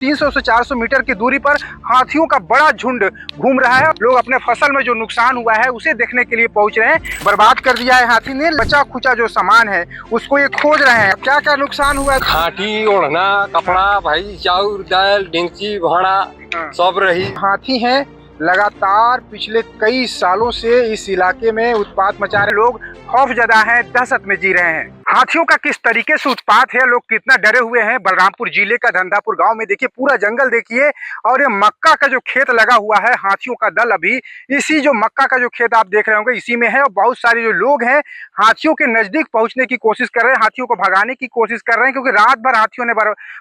300 से 400 मीटर की दूरी पर हाथियों का बड़ा झुंड घूम रहा है। लोग अपने फसल में जो नुकसान हुआ है उसे देखने के लिए पहुंच रहे हैं। बर्बाद कर दिया है हाथी ने, बचा खुचा जो सामान है उसको ये खोज रहे हैं। क्या क्या नुकसान हुआ है? खाटी, ओढ़ना, कपड़ा, भाई चाउर, दाल, डेंगची, भाड़ा सब रही। हाथी हैं, लगातार पिछले कई सालों से इस इलाके में उत्पात मचा रहे। लोग खौफजदा हैं, दहशत में जी रहे हैं। हाथियों का किस तरीके से उत्पात है, लोग कितना डरे हुए हैं। बलरामपुर जिले का धंधापुर गांव में देखिए, पूरा जंगल देखिए और ये मक्का का जो खेत लगा हुआ है, हाथियों का दल अभी इसी जो मक्का का जो खेत आप देख रहे होंगे इसी में है। और बहुत सारे जो लोग हैं हाथियों के नजदीक पहुंचने की कोशिश कर रहे हैं, हाथियों को भगाने की कोशिश कर रहे हैं, क्योंकि रात भर हाथियों ने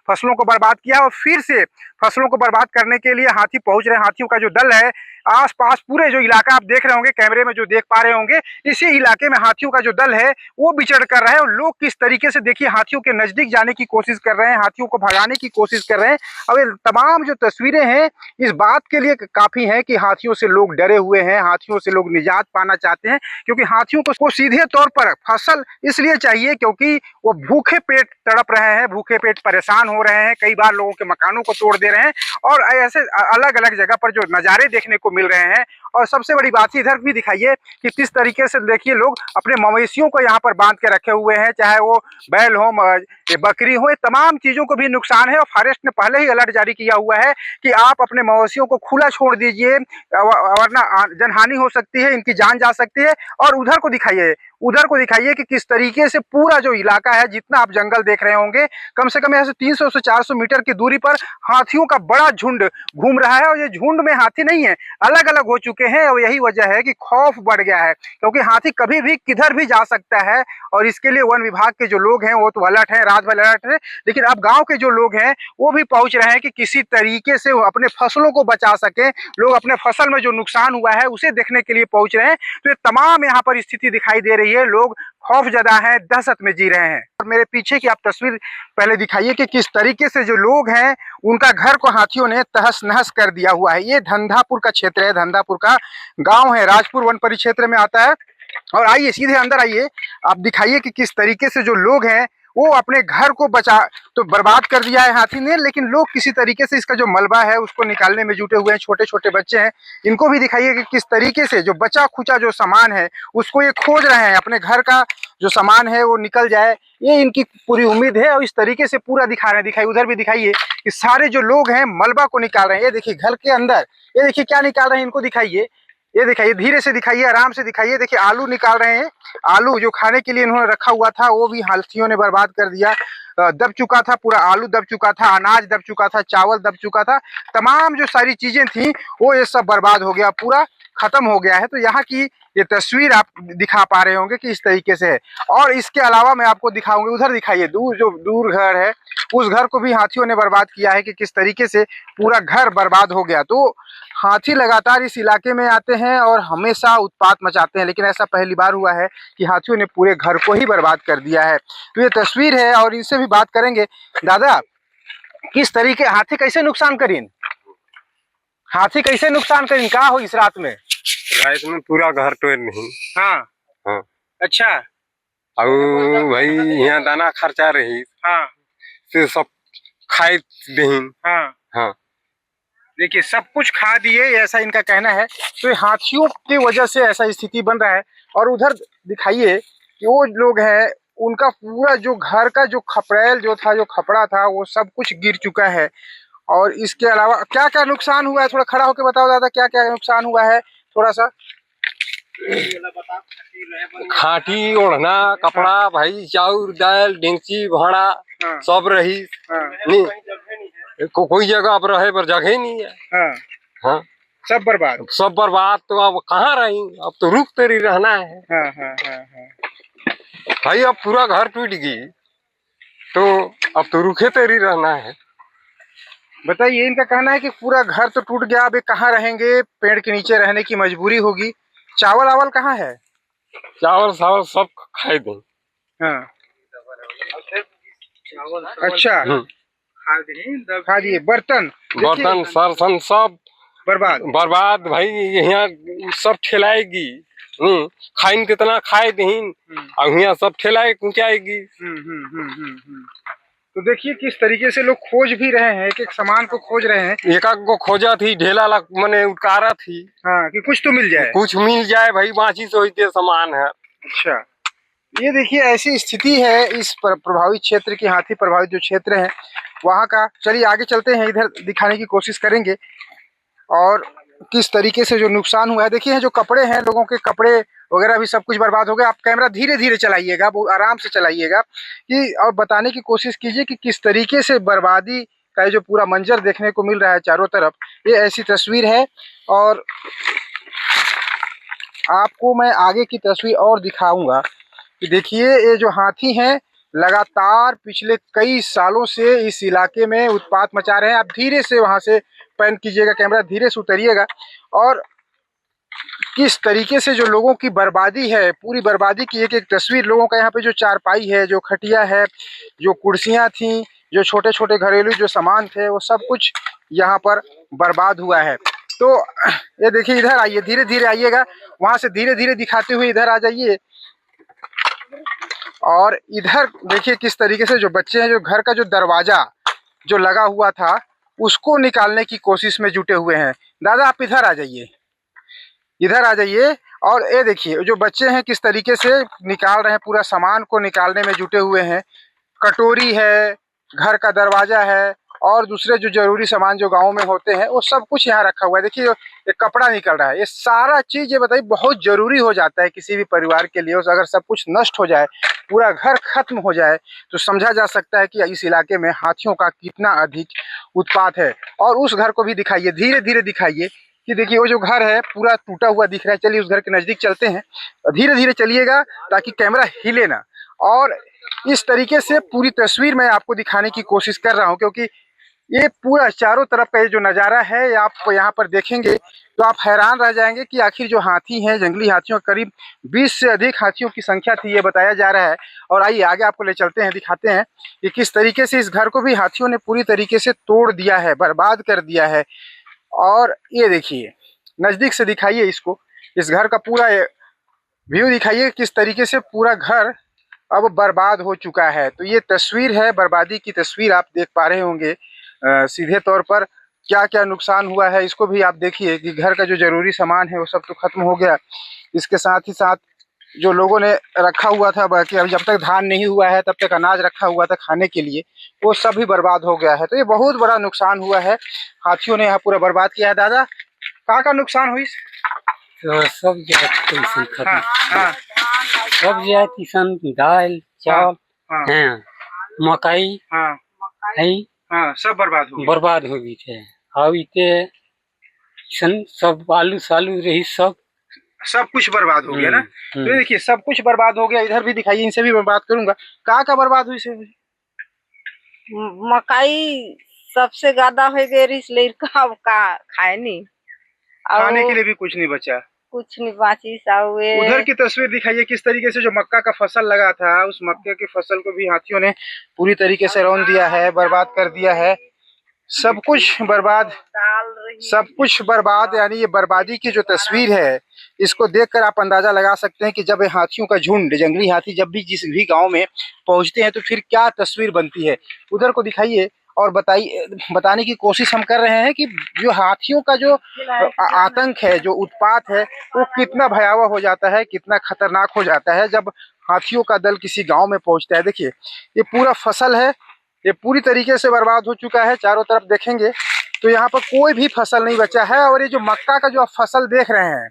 फसलों को बर्बाद किया और फिर से फसलों को बर्बाद करने के लिए हाथी पहुंच रहे हैं। हाथियों का जो दल है, आसपास पूरे जो इलाका आप देख रहे होंगे, कैमरे में जो देख पा रहे होंगे, इसी इलाके में हाथियों का जो दल है वो विचरण कर रहा है। और लोग किस तरीके से देखिए हाथियों के नजदीक जाने की कोशिश कर रहे हैं, हाथियों को भगाने की कोशिश कर रहे हैं। अब ये तमाम जो तस्वीरें हैं इस बात के लिए काफी है कि हाथियों से लोग डरे हुए हैं, हाथियों से लोग निजात पाना चाहते हैं, क्योंकि हाथियों को सीधे तौर पर फसल इसलिए चाहिए क्योंकि वो भूखे पेट तड़प रहे हैं, भूखे पेट परेशान हो रहे हैं, कई बार लोगों के मकानों को तोड़ दे रहे हैं और ऐसे अलग अलग जगह पर जो नज़ारे देखने को मिल रहे हैं। और सबसे बड़ी बात इधर भी दिखाइए कि किस तरीके से देखिए लोग अपने मवेशियों को यहाँ पर बांध के रखे हुए हैं, चाहे वो बैल हो, बकरी हो, ये तमाम चीज़ों को भी नुकसान है। और फॉरेस्ट ने पहले ही अलर्ट जारी किया हुआ है कि आप अपने मवेशियों को खुला छोड़ दीजिए, वरना जनहानि हो सकती है, इनकी जान जा सकती है। और उधर को दिखाइए कि किस तरीके से पूरा जो इलाका है, जितना आप जंगल देख रहे होंगे, कम से कम यहाँ से 300 से 400 मीटर की दूरी पर हाथियों का बड़ा झुंड घूम रहा है। और ये झुंड में हाथी नहीं है, अलग अलग हो चुके हैं। और यही वजह है कि खौफ बढ़ गया है, क्योंकि हाथी कभी भी किधर भी जा सकता है। और इसके लिए वन विभाग के जो लोग हैं वो तो अलर्ट है, रात भर अलर्ट है, लेकिन अब गांव के जो लोग हैं वो भी पहुंच रहे हैं कि किसी तरीके से वो अपने फसलों को बचा सके। लोग अपने फसल में जो नुकसान हुआ है उसे देखने के लिए पहुंच रहे हैं। तो ये तमाम यहाँ पर स्थिति दिखाई दे रही है, लोग खौफजदा हैं, दहशत में जी रहे हैं। और मेरे पीछे की आप तस्वीर पहले दिखाइए कि किस तरीके से जो लोग हैं उनका घर को हाथियों ने तहस नहस कर दिया हुआ है। ये धंधापुर का क्षेत्र है, धंधापुर का गांव है, राजपुर वन परिक्षेत्र में आता है। और आइए सीधे अंदर आइए, आप दिखाइए कि किस तरीके से जो लोग हैं वो अपने घर को तो बर्बाद कर दिया है हाथी ने, लेकिन लोग किसी तरीके से इसका जो मलबा है उसको निकालने में जुटे हुए हैं। छोटे छोटे बच्चे हैं, इनको भी दिखाइए कि किस तरीके से जो बचा खुचा जो सामान है उसको ये खोज रहे हैं, अपने घर का जो सामान है वो निकल जाए, ये इनकी पूरी उम्मीद है। और इस तरीके से पूरा दिखा रहे हैं। दिखाइए, उधर भी दिखाइए कि सारे जो लोग हैं मलबा को निकाल रहे हैं। ये देखिए घर के अंदर, ये देखिए क्या निकाल रहे हैं, इनको दिखाइए, ये दिखाइए, धीरे से दिखाइए, आराम से दिखाइए। देखिए आलू निकाल रहे हैं, आलू जो खाने के लिए इन्होंने रखा हुआ था वो भी हाथियों ने बर्बाद कर दिया। दब चुका था, पूरा आलू दब चुका था, अनाज दब चुका था, चावल दब चुका था, तमाम जो सारी चीजें थी वो ये सब बर्बाद हो गया, पूरा खत्म हो गया है। तो यहाँ की ये तस्वीर आप दिखा पा रहे होंगे कि इस तरीके से है। और इसके अलावा मैं आपको दिखाऊंगी, उधर दिखाइए, दूर घर है, उस घर को भी हाथियों ने बर्बाद किया है कि किस तरीके से पूरा घर बर्बाद हो गया। तो हाथी लगातार इस इलाके में आते हैं और हमेशा उत्पात मचाते हैं, लेकिन ऐसा पहली बार हुआ है कि हाथियों ने पूरे घर को ही बर्बाद कर दिया है। तो ये तस्वीर है और इनसे भी बात करेंगे। दादा, किस तरीके हाथी कैसे नुकसान करीन, हाथी कैसे नुकसान करीन, का हो इस रात में पूरा घर तो नहीं। हाँ हाँ, अच्छा, और भाई यहाँ दाना खर्चा रही, हाँ से सब खाए दहीन। हाँ हाँ, देखिए सब कुछ खा दिए, ऐसा इनका कहना है। तो ये हाथियों की वजह से ऐसा स्थिति बन रहा है। और उधर दिखाइए कि वो लोग हैं, उनका पूरा जो घर का जो खपड़ैल जो था, जो खपड़ा था, वो सब कुछ गिर चुका है। और इसके अलावा क्या क्या नुकसान हुआ है, थोड़ा खड़ा होकर बताओ दादा, क्या क्या नुकसान हुआ है थोड़ा सा। खाटी, ओढ़ना, कपड़ा, भाई चाउर, दाल, डेंगची, भाड़ा सब रही। नहीं, कोई जगह अब रहे पर जगह ही नहीं है। हाँ हाँ, सब बर्बाद, सब बर्बाद। तो अब कहाँ रही, अब तो रुक तेरी रहना है। हाँ हाँ हाँ हाँ। भाई अब पूरा घर टूट गई तो अब तो रुके तेरी रहना है। बताइए, इनका कहना है कि पूरा घर तो टूट गया, अब ये कहाँ रहेंगे, पेड़ के नीचे रहने की मजबूरी होगी। चावल आवल कहाँ है? चावल सावल सब खाए दें। हाँ अच्छा, खा दिए, बर्तन सरसन सब बर्बाद भाई। यहाँ सब ठेलाएगी, खाइन कितना खाए दहीन, और यहाँ सब ठेलाए कुचाएगी। तो देखिए किस तरीके से लोग खोज भी रहे हैं, एक एक सामान को खोज रहे हैं। एक को खोजा थी, ढेला ला मैंने उतारा थी। हाँ, कि कुछ तो मिल जाए, कुछ मिल जाए भाई, बाकी सोचते सामान है। अच्छा, ये देखिए ऐसी स्थिति है इस प्रभावित क्षेत्र की, हाथी प्रभावित जो क्षेत्र है वहाँ का। चलिए आगे चलते हैं, इधर दिखाने की कोशिश करेंगे और किस तरीके से जो नुकसान हुआ है। देखिए जो कपड़े हैं, लोगों के कपड़े वगैरह भी सब कुछ बर्बाद हो गया। आप कैमरा धीरे धीरे चलाइएगा, बहुत आराम से चलाइएगा, कि और बताने की कोशिश कीजिए कि किस तरीके से बर्बादी का जो पूरा मंजर देखने को मिल रहा है चारों तरफ। ये ऐसी तस्वीर है और आपको मैं आगे की तस्वीर और दिखाऊंगा कि देखिए ये जो हाथी हैं लगातार पिछले कई सालों से इस इलाके में उत्पात मचा रहे हैं। आप धीरे से वहां से पैन कीजिएगा, कैमरा धीरे से उतरिएगा, और किस तरीके से जो लोगों की बर्बादी है, पूरी बर्बादी की एक एक तस्वीर। लोगों का यहाँ पे जो चारपाई है, जो खटिया है, जो कुर्सियाँ थी, जो छोटे छोटे घरेलू जो सामान थे, वो सब कुछ यहाँ पर बर्बाद हुआ है। तो ये देखिए, इधर आइए, धीरे धीरे आइएगा, वहां से धीरे धीरे दिखाते हुए इधर आ जाइए। और इधर देखिए किस तरीके से जो बच्चे हैं, जो घर का जो दरवाजा जो लगा हुआ था उसको निकालने की कोशिश में जुटे हुए हैं। दादा आप इधर आ जाइए, इधर आ जाइए। और ये देखिए जो बच्चे हैं किस तरीके से निकाल रहे हैं, पूरा सामान को निकालने में जुटे हुए हैं। कटोरी है, घर का दरवाजा है, और दूसरे जो जरूरी सामान जो गांव में होते हैं वो सब कुछ यहाँ रखा हुआ है। देखिए ये कपड़ा निकल रहा है, ये सारा चीज ये बताइए बहुत जरूरी हो जाता है किसी भी परिवार के लिए। अगर सब कुछ नष्ट हो जाए, पूरा घर खत्म हो जाए, तो समझा जा सकता है कि इस इलाके में हाथियों का कितना अधिक उत्पात है। और उस घर को भी दिखाइए, धीरे धीरे दिखाइए कि देखिए वो जो घर है पूरा टूटा हुआ दिख रहा है। चलिए उस घर के नजदीक चलते हैं, धीरे धीरे चलिएगा ताकि कैमरा हिले ना। और इस तरीके से पूरी तस्वीर मैं आपको दिखाने की कोशिश कर रहा हूं, क्योंकि ये पूरा चारों तरफ का ये जो नज़ारा है, आप यहाँ पर देखेंगे तो आप हैरान रह जाएंगे कि आखिर जो हाथी हैं, जंगली हाथियों, करीब 20 से अधिक हाथियों की संख्या थी ये बताया जा रहा है। और आइए आगे आपको ले चलते हैं, दिखाते हैं कि किस तरीके से इस घर को भी हाथियों ने पूरी तरीके से तोड़ दिया है, बर्बाद कर दिया है। और ये देखिए, नज़दीक से दिखाइए इसको, इस घर का पूरा व्यू दिखाइए, किस तरीके से पूरा घर अब बर्बाद हो चुका है। तो ये तस्वीर है, बर्बादी की तस्वीर आप देख पा रहे होंगे सीधे तौर पर। क्या क्या नुकसान हुआ है इसको भी आप देखिए कि घर का जो जरूरी सामान है वो सब तो खत्म हो गया। इसके साथ ही साथ जो लोगों ने रखा हुआ था, बाकी अब जब तक धान नहीं हुआ है तब तक अनाज रखा हुआ था खाने के लिए, वो सब भी बर्बाद हो गया है। तो ये बहुत बड़ा नुकसान हुआ है, हाथियों ने यहाँ पूरा बर्बाद किया है। दादा कहाँ का नुकसान हुई? तो सब जाति खत्म, हाँ, सब जाति सन दाल चावल हाँ, हैं, मकई हाँ, है, हाँ, सब बर्बाद हो गया। बर्बाद हो गई थे। अब इते सन सब आलू सालू रही, सब कुछ बर्बाद हो गया ना। तो हम्म। देखिए सब कुछ बर्बाद हो गया। इधर भी दिखाइए, इनसे भी मैं बात करूंगा। कहाँ का बर्बाद हुई से? मकई सबसे ज्यादा हो गई, इसलिए का खाए नहीं, खाने के लिए भी कुछ नहीं बचा, कुछ नहीं बाची सावे। उधर की तस्वीर दिखाइए, किस तरीके से जो मक्का का फसल लगा था, उस मक्के की फसल को भी हाथियों ने पूरी तरीके से रौंद दिया है, बर्बाद कर दिया है। सब कुछ बर्बाद, सब कुछ बर्बाद। यानी ये बर्बादी की जो तस्वीर है, इसको देखकर आप अंदाजा लगा सकते हैं कि जब हाथियों का झुंड, जंगली हाथी जब भी जिस भी गांव में पहुंचते हैं तो फिर क्या तस्वीर बनती है। उधर को दिखाइए और बताइए, बताने की कोशिश हम कर रहे हैं कि जो हाथियों का जो आतंक है, जो उत्पात है, वो कितना भयावह हो जाता है, कितना खतरनाक हो जाता है जब हाथियों का दल किसी गांव में पहुंचता है। देखिए ये पूरा फसल है, ये पूरी तरीके से बर्बाद हो चुका है। चारों तरफ देखेंगे तो यहाँ पर कोई भी फसल नहीं बचा है। और ये जो मक्का का जो आप फसल देख रहे हैं,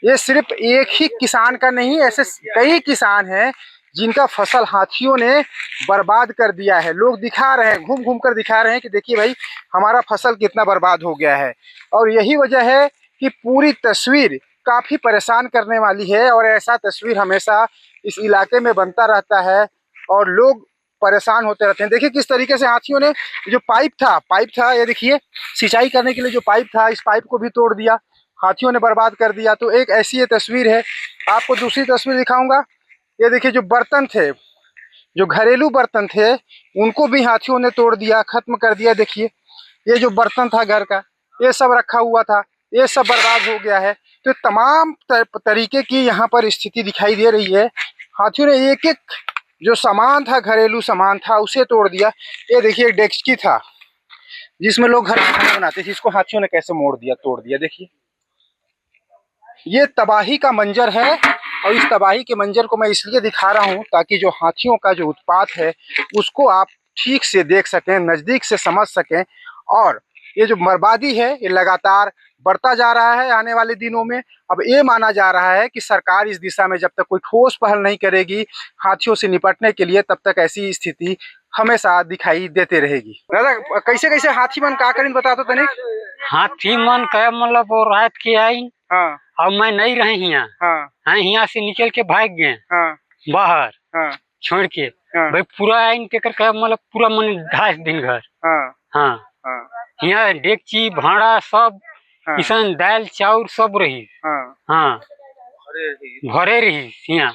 ये सिर्फ एक ही किसान का नहीं, ऐसे कई किसान हैं जिनका फसल हाथियों ने बर्बाद कर दिया है। लोग दिखा रहे हैं, घूम घूम कर दिखा रहे हैं कि देखिए भाई हमारा फसल कितना बर्बाद हो गया है। और यही वजह है कि पूरी तस्वीर काफ़ी परेशान करने वाली है। और ऐसा तस्वीर हमेशा इस इलाके में बनता रहता है और लोग परेशान होते रहते हैं। देखिए किस तरीके से हाथियों ने जो पाइप था, ये देखिए सिंचाई करने के लिए जो पाइप था, इस पाइप को भी तोड़ दिया, हाथियों ने बर्बाद कर दिया। तो एक ऐसी ये तस्वीर है। आपको दूसरी तस्वीर दिखाऊंगा। ये देखिए जो बर्तन थे, जो घरेलू बर्तन थे, उनको भी हाथियों ने तोड़ दिया, खत्म कर दिया। देखिए ये जो बर्तन था घर का, ये सब रखा हुआ था, ये सब बर्बाद हो गया है। तो तमाम तरीके की यहाँ पर स्थिति दिखाई दे रही है। हाथियों ने एक एक जो सामान था, घरेलू सामान था, उसे तोड़ दिया। ये देखिए डेक्ची था जिसमें लोग घर में खाना बनाते थे, इसको हाथियों ने कैसे मोड़ दिया, तोड़ दिया। देखिए ये तबाही का मंजर है, और इस तबाही के मंजर को मैं इसलिए दिखा रहा हूँ ताकि जो हाथियों का जो उत्पात है उसको आप ठीक से देख सकें, नज़दीक से समझ सकें। और ये जो बर्बादी है ये लगातार बढ़ता जा रहा है आने वाले दिनों में। अब ये माना जा रहा है कि सरकार इस दिशा में जब तक कोई ठोस पहल नहीं करेगी हाथियों से निपटने के लिए, तब तक ऐसी स्थिति हमेशा दिखाई देते रहेगी। दादा कैसे कैसे हाथी मन का करें बता दो तनिक। हाथी मन का मतलब वो रात के आई। हाँ अब मैं नहीं रहे यहाँ। हाँ यहाँ से निकल के भाग गए हाँ बाहर हाँ छोड़ के। हाँ भाई पूरा आइन के कर मतलब पूरा मन 10 दिन घर। हाँ हाँ हाँ यहाँ डेगची भाड़ा सब हाँ किसान दाल चाउर सब रही। हाँ हाँ भरे रही यहाँ।